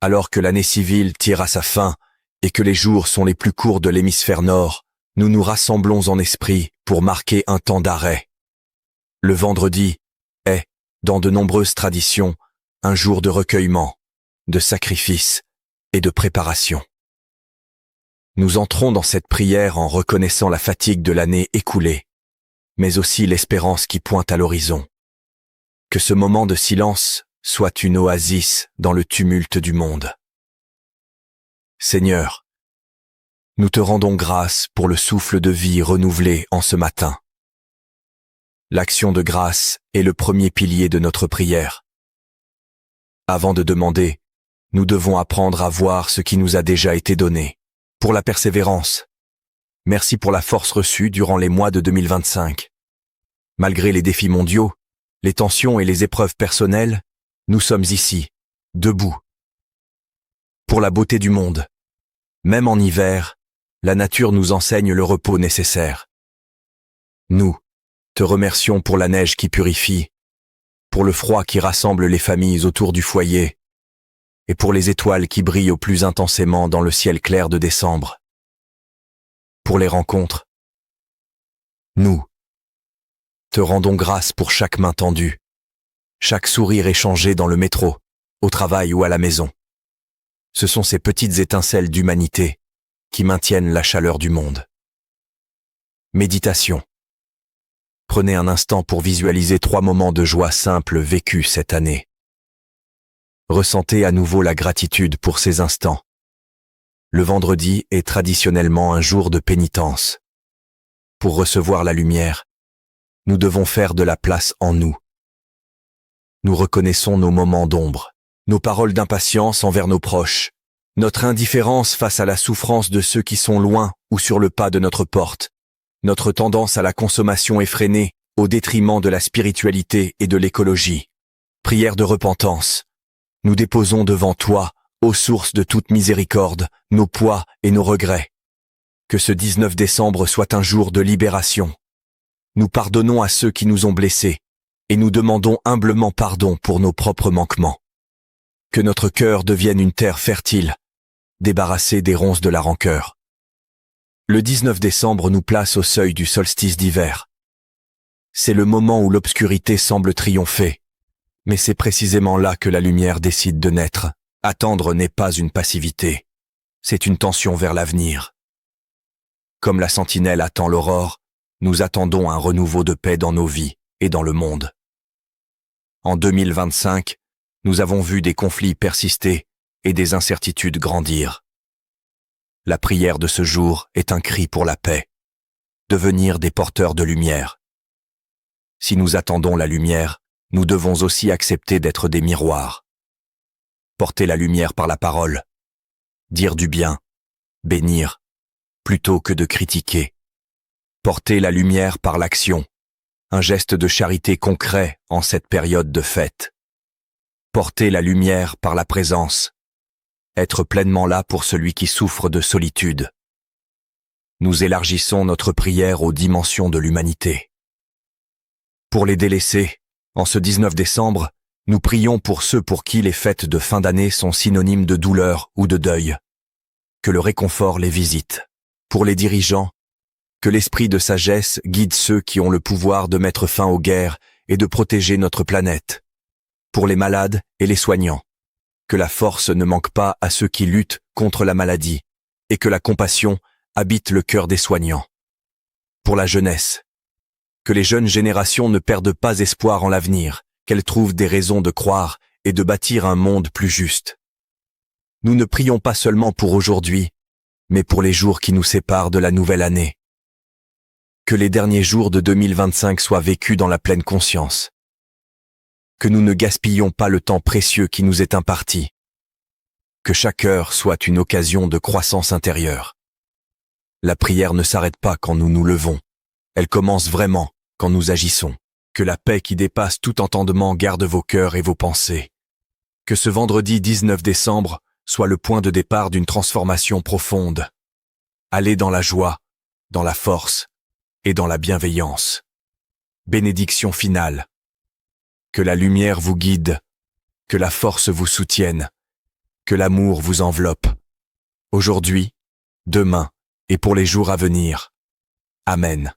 Alors que l'année civile tire à sa fin et que les jours sont les plus courts de l'hémisphère nord, nous nous rassemblons en esprit pour marquer un temps d'arrêt. Le vendredi est, dans de nombreuses traditions, un jour de recueillement, de sacrifice et de préparation. Nous entrons dans cette prière en reconnaissant la fatigue de l'année écoulée, mais aussi l'espérance qui pointe à l'horizon. Que ce moment de silence soit une oasis dans le tumulte du monde. Seigneur, nous te rendons grâce pour le souffle de vie renouvelé en ce matin. L'action de grâce est le premier pilier de notre prière. Avant de demander, nous devons apprendre à voir ce qui nous a déjà été donné. Pour la persévérance, merci pour la force reçue durant les mois de 2025. Malgré les défis mondiaux, les tensions et les épreuves personnelles, nous sommes ici, debout. Pour la beauté du monde, même en hiver, la nature nous enseigne le repos nécessaire. Nous te remercions pour la neige qui purifie, pour le froid qui rassemble les familles autour du foyer, et pour les étoiles qui brillent au plus intensément dans le ciel clair de décembre. Pour les rencontres, nous te rendons grâce pour chaque main tendue, chaque sourire échangé dans le métro, au travail ou à la maison. Ce sont ces petites étincelles d'humanité qui maintiennent la chaleur du monde. Méditation. Prenez un instant pour visualiser 3 moments de joie simples vécus cette année. Ressentez à nouveau la gratitude pour ces instants. Le vendredi est traditionnellement un jour de pénitence. Pour recevoir la lumière, nous devons faire de la place en nous. Nous reconnaissons nos moments d'ombre, nos paroles d'impatience envers nos proches, notre indifférence face à la souffrance de ceux qui sont loin ou sur le pas de notre porte, notre tendance à la consommation effrénée au détriment de la spiritualité et de l'écologie. Prière de repentance. Nous déposons devant toi, ô source de toute miséricorde, nos poids et nos regrets. Que ce 19 décembre soit un jour de libération. Nous pardonnons à ceux qui nous ont blessés, et nous demandons humblement pardon pour nos propres manquements. Que notre cœur devienne une terre fertile, débarrassée des ronces de la rancœur. Le 19 décembre nous place au seuil du solstice d'hiver. C'est le moment où l'obscurité semble triompher, mais c'est précisément là que la lumière décide de naître. Attendre n'est pas une passivité, c'est une tension vers l'avenir. Comme la sentinelle attend l'aurore, nous attendons un renouveau de paix dans nos vies et dans le monde. En 2025, nous avons vu des conflits persister et des incertitudes grandir. La prière de ce jour est un cri pour la paix, devenir des porteurs de lumière. Si nous attendons la lumière, nous devons aussi accepter d'être des miroirs. Porter la lumière par la parole, dire du bien, bénir, plutôt que de critiquer. Porter la lumière par l'action, un geste de charité concret en cette période de fête. Porter la lumière par la présence, être pleinement là pour celui qui souffre de solitude. Nous élargissons notre prière aux dimensions de l'humanité. Pour les délaissés, en ce 19 décembre, nous prions pour ceux pour qui les fêtes de fin d'année sont synonymes de douleur ou de deuil. Que le réconfort les visite. Pour les dirigeants, que l'esprit de sagesse guide ceux qui ont le pouvoir de mettre fin aux guerres et de protéger notre planète. Pour les malades et les soignants, que la force ne manque pas à ceux qui luttent contre la maladie et que la compassion habite le cœur des soignants. Pour la jeunesse, que les jeunes générations ne perdent pas espoir en l'avenir, qu'elles trouvent des raisons de croire et de bâtir un monde plus juste. Nous ne prions pas seulement pour aujourd'hui, mais pour les jours qui nous séparent de la nouvelle année. Que les derniers jours de 2025 soient vécus dans la pleine conscience. Que nous ne gaspillons pas le temps précieux qui nous est imparti. Que chaque heure soit une occasion de croissance intérieure. La prière ne s'arrête pas quand nous nous levons. Elle commence vraiment quand nous agissons. Que la paix qui dépasse tout entendement garde vos cœurs et vos pensées. Que ce vendredi 19 décembre soit le point de départ d'une transformation profonde. Allez dans la joie, dans la force et dans la bienveillance. Bénédiction finale. Que la lumière vous guide, que la force vous soutienne que l'amour vous enveloppe, aujourd'hui, demain et pour les jours à venir. Amen.